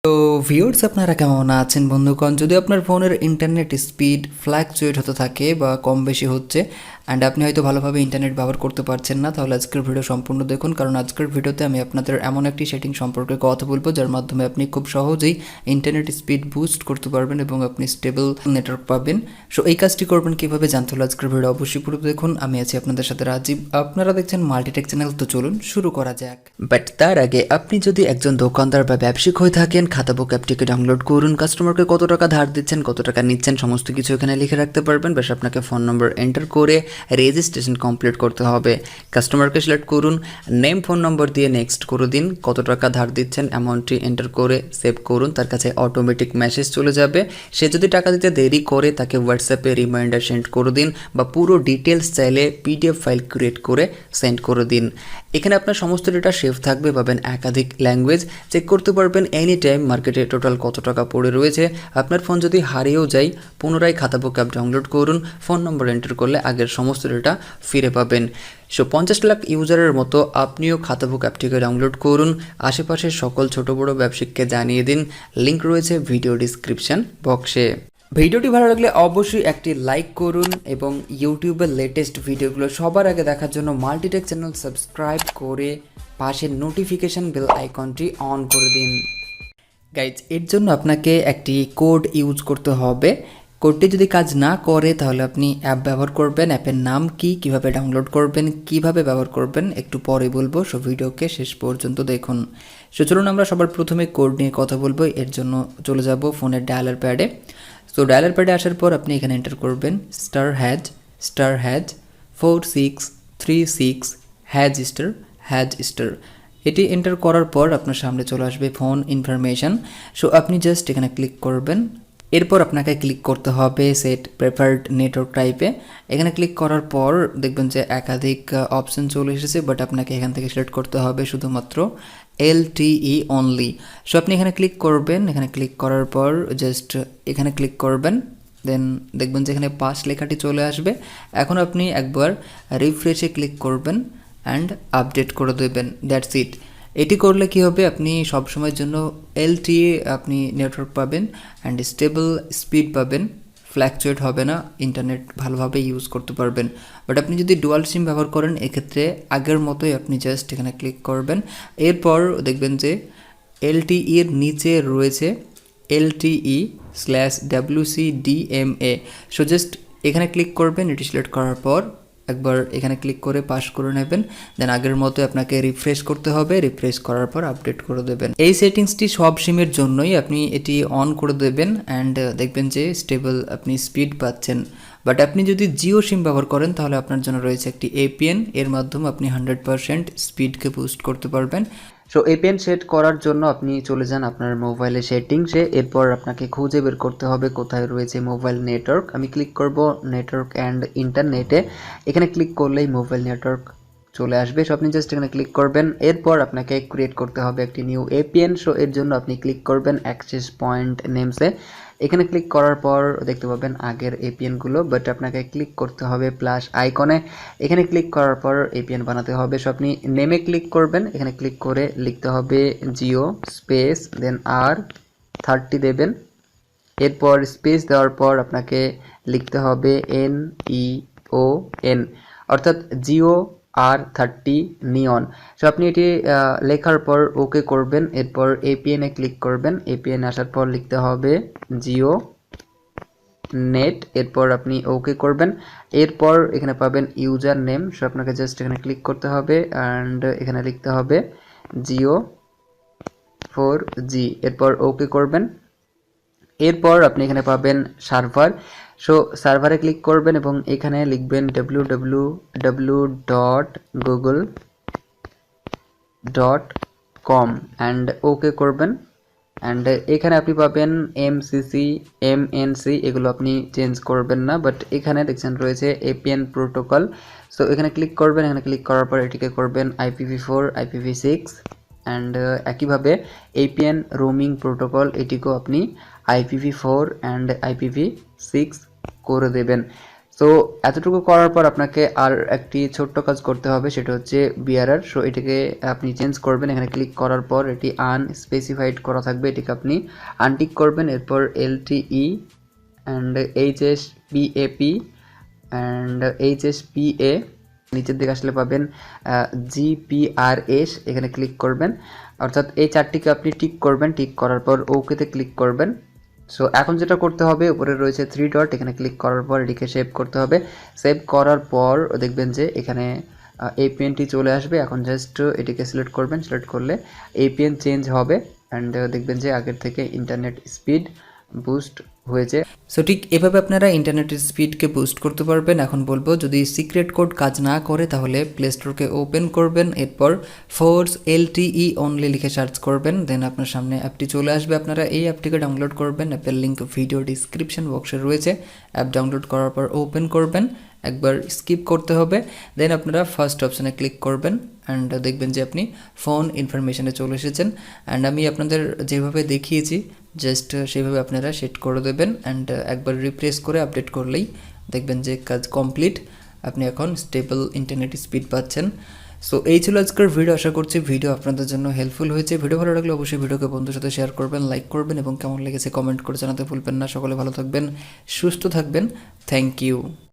তো ভিউয়ার্স আপনারা কেমন আছেন বন্ধুগণ? যদি আপনার ফোনের ইন্টারনেট স্পিড ফ্ল্যাকচুয়েট হতে থাকে বা কম বেশি হচ্ছে অ্যান্ড আপনি হয়তো ভালোভাবে ইন্টারনেট ব্যবহার করতে পারছেন না, তাহলে আজকের ভিডিও সম্পূর্ণ দেখুন, কারণ আজকের ভিডিওতে আমি আপনাদের এমন একটি সেটিং সম্পর্কে কথা বলবো যার মাধ্যমে আপনি খুব সহজেই ইন্টারনেট স্পিড বুস্ট করতে পারবেন এবং আপনি স্টেবল নেটওয়ার্ক পাবেন। সো এই কাজটি করবেন কীভাবে জানতে হলে আজকের ভিডিও অবশ্যই পুরো দেখুন। আমি আছি আপনাদের সাথে রাজীব, আপনারা দেখছেন মাল্টিটেক চ্যানেল। তো চলুন শুরু করা যাক। বাট তার আগে আপনি যদি একজন দোকানদার বা ব্যবসায়িক হয়ে থাকেন, খাতা বুক অ্যাপটিকে ডাউনলোড করুন। কাস্টমারকে কত টাকা ধার দিচ্ছেন, কত টাকা নিচ্ছেন, সমস্ত কিছু এখানে লিখে রাখতে পারবেন। বেশ আপনাকে ফোন নম্বর এন্টার করে রেজিস্ট্রেশন কমপ্লিট করতে হবে। কাস্টমারকে সিলেক্ট করুন, নেম ফোন নম্বর দিয়ে নেক্সট করে দিন, কত টাকা ধার দিচ্ছেন অ্যামাউন্টটি এন্টার করে সেভ করুন। তার কাছে অটোমেটিক মেসেজ চলে যাবে। সে যদি টাকা দিতে দেরি করে তাকে হোয়াটসঅ্যাপে রিমাইন্ডার সেন্ড করে দিন বা পুরো ডিটেলস চাইলে পিডিএফ ফাইল ক্রিয়েট করে সেন্ড করে দিন। এখানে আপনার সমস্ত ডেটা সেভ থাকবে, পাবেন একাধিক ল্যাঙ্গুয়েজ, চেক করতে পারবেন এনি টাইম মার্কেটে টোটাল কত টাকা পড়ে রয়েছে। আপনার ফোন যদি হারিয়েও যায়, পুনরায় খাতা বুক অ্যাপ ডাউনলোড করুন, ফোন নম্বর এন্টার করলে আগের সমস্ত ডেটা ফিরে পাবেন। 50 লাখ ইউজারের মতো আপনিও খাতা বুক অ্যাপটিকে ডাউনলোড করুন, আশেপাশের সকল ছোট বড় ব্যবসায়িককে জানিয়ে দিন। লিঙ্ক রয়েছে ভিডিও ডিসক্রিপশন বক্সে। ভিডিওটি ভালো লাগলে অবশ্যই একটি লাইক করুন এবং ইউটিউবের লেটেস্ট ভিডিওগুলো সবার আগে দেখার জন্য মাল্টিটেক চ্যানেল সাবস্ক্রাইব করে পাশের নোটিফিকেশন বেল আইকনটি অন করে দিন। গাইজ, এর জন্য আপনাকে একটি কোড ইউজ করতে হবে। কোডটি যদি কাজ না করে তাহলে আপনি অ্যাপ ব্যবহার করবেন। অ্যাপের নাম কি, কিভাবে ডাউনলোড করবেন, কিভাবে ব্যবহার করবেন একটু পরে বলবো। সো ভিডিওকে শেষ পর্যন্ত দেখুন। সো চলুন আমরা সবার প্রথমে কোড নিয়ে কথা বলবো। এর জন্য চলে যাব ফোনের ডায়ালার প্যাডে। সো ডায়ালার প্যাডে আসার পর আপনি এখানে এন্টার করবেন *#4636#। এটি এন্টার করার পর আপনার সামনে চলে আসবে ফোন ইনফরমেশন। সো আপনি জাস্ট এখানে ক্লিক করবেন। এরপর আপনাকে ক্লিক করতে হবে সেট প্রেফার্ড নেটওয়ার্ক টাইপে। এখানে ক্লিক করার পর দেখবেন যে একাধিক অপশন চলে এসেছে, বাট আপনাকে এখান থেকে সিলেক্ট করতে হবে শুধুমাত্র LTE অনলি। সো আপনি এখানে ক্লিক করবেন। এখানে ক্লিক করার পর জাস্ট এখানে ক্লিক করবেন, দেন দেখবেন যে এখানে পাস লেখাটি চলে আসবে। এখন আপনি একবার রিফ্রেশে ক্লিক করবেন অ্যান্ড আপডেট করে দেবেন। That's it. এটি করলে কি হবে, আপনি সবসময়ের জন্য LTE আপনি নেটওয়ার্ক পাবেন অ্যান্ড স্টেবল স্পিড পাবেন, ফ্ল্যাকচুয়েট হবে না, ইন্টারনেট ভালোভাবে ইউজ করতে পারবেন। বাট আপনি যদি ডুয়াল সিম ব্যবহার করেন, এক্ষেত্রে আগের মতোই আপনি জাস্ট এখানে ক্লিক করবেন। এরপর দেখবেন যে LTE এর নিচে রয়েছে LTE/WCDMA। সো জাস্ট এখানে ক্লিক করবেন। এটি সিলেক্ট করার পর একবার এখানে ক্লিক করে পাস করে নেবেন। দেন আগের মতো আপনাকে রিফ্রেশ করতে হবে। রিফ্রেশ করার পর আপডেট করে দেবেন। এই সেটিংসটি সব সিমের জন্যই, আপনি এটি অন করে দেবেন অ্যান্ড দেখবেন যে স্টেবল আপনি স্পিড পাচ্ছেন। বাট আপনি যদি জিও সিম ব্যবহার করেন তাহলে আপনার জন্য রয়েছে একটি APN, এর মাধ্যমে আপনি 100% স্পিডকে বুস্ট করতে পারবেন। সো APN সেট করার জন্য আপনি চলে যান আপনার মোবাইলের সেটিংসে। এরপর আপনাকে খুঁজে বের করতে হবে কোথায় রয়েছে মোবাইল নেটওয়ার্ক। আমি ক্লিক করব নেটওয়ার্ক অ্যান্ড ইন্টারনেটে। এখানে ক্লিক করলেই মোবাইল নেটওয়ার্ক চলে আসবে। সো আপনি জাস্ট এখানে ক্লিক করবেন। এরপর আপনাকে ক্রিয়েট করতে হবে একটি নিউ APN। সো এর জন্য আপনি ক্লিক করবেন অ্যাক্সেস পয়েন্ট নেমসে। এখানে ক্লিক করার পর দেখতে পাবেন আগের APN-গুলো, বাট আপনাকে ক্লিক করতে হবে প্লাস আইকনে। এখানে ক্লিক করার পর APN বানাতে হবে। সো আপনি নেমে ক্লিক করবেন। এখানে ক্লিক করে লিখতে হবে জিও স্পেস দেন R30 দেবেন। এরপর স্পেস দেওয়ার পর আপনাকে লিখতে হবে NEON, অর্থাৎ জিও R30 নিয়ন। সো আপনি এটি লেখার পর ওকে করবেন। এরপর APN এ ক্লিক করবেন। APN আসার পর লিখতে হবে জিও নেট। এরপর আপনি ওকে করবেন। এরপর এখানে পাবেন ইউজার নেম। সো আপনাকে জাস্ট এখানে ক্লিক করতে হবে অ্যান্ড এখানে লিখতে হবে জিও 4G। এরপর ওকে করবেন। এরপর আপনি এখানে পাবেন সার্ভার। সো সার্ভারে ক্লিক করবেন এবং এখানে লিখবেন www.google.com অ্যান্ড ওকে করবেন। অ্যান্ড এখানে আপনি পাবেন MCC MNC, এগুলো আপনি চেঞ্জ করবেন না, বাট এখানে দেখছেন রয়েছে APN প্রোটোকল। সো এখানে ক্লিক করবেন। এখানে ক্লিক করার পর এটিকে করবেন IPv4 IPv6 অ্যান্ড একইভাবে APN রোমিং প্রোটোকল, এটিকেও আপনি IPv4 অ্যান্ড IPv6 করে দেবেন। তো এতটুকু করার পর আপনাকে আর একটি ছোট্ট কাজ করতে হবে, সেটা হচ্ছে বিআরআর। সো এটাকে আপনি চেঞ্জ করবেন, এখানে ক্লিক করার পর এটি আনস্পেসিফাইড করা থাকবে, এটিকে আপনি আনটিক করবেন। এরপর এলটিই অ্যান্ড এইচএসপিএপি অ্যান্ড এইচএসপিএ, নিচের দিকে আসলে পাবেন জিপিআরএস, এখানে ক্লিক করবেন। অর্থাৎ এই চারটিকে আপনি টিক করবেন, টিক করার পর ওকেতে ক্লিক করবেন। সো এখন যেটা করতে হবে, উপরে রয়েছে 3 ডট, এখানে ক্লিক করার পর এটিকে সেভ করতে হবে। সেভ করার পর দেখবেন যে এখানে এপিএনটি চলে আসবে। এখন জাস্ট এটিকে সিলেক্ট করবেন, সিলেক্ট করলে এপিএন চেঞ্জ হবে অ্যান্ড দেখবেন যে আগের থেকে ইন্টারনেট স্পিড বুস্ট হয়েছে। সো ঠিক এভাবে আপনারা ইন্টারনেটের স্পিডকে বুস্ট করতে পারবেন। এখন বলবো, যদি সিক্রেট কোড কাজ না করে তাহলে প্লে স্টোরকে ওপেন করবেন, এরপর ফোর্স এলটিই অনলি লিখে সার্চ করবেন, দেন আপনার সামনে অ্যাপটি চলে আসবে। আপনারা এই অ্যাপটিকে ডাউনলোড করবেন, অ্যাপের লিঙ্ক ভিডিও ডিসক্রিপশন বক্সে রয়েছে। অ্যাপ ডাউনলোড করার পর ওপেন করবেন, একবার স্কিপ করতে হবে, দেন আপনারা ফার্স্ট অপশানে ক্লিক করবেন অ্যান্ড দেখবেন যে আপনি ফোন ইনফরমেশনে চলে এসেছেন। অ্যান্ড আমি আপনাদের যেভাবে দেখিয়েছি জাস্ট সেইভাবে আপনারা সেট করে দেবেন অ্যান্ড একবার রিপ্রেস করে আপডেট করলেই দেখবেন যে কাজ কমপ্লিট। আপনি এখন স্টেবল ইন্টারনেট স্পিড পাচ্ছেন। সো এই ছিল আজকের ভিডিও। আশা করছি ভিডিও আপনাদের জন্য হেল্পফুল হয়েছে। ভিডিও ভালো লাগলে অবশ্যই ভিডিওকে বন্ধুর সাথে শেয়ার করবেন, লাইক করবেন এবং কেমন লেগেছে কমেন্ট করে জানাতে ভুলবেন না। সকলে ভালো থাকবেন, সুস্থ থাকবেন। Thank you.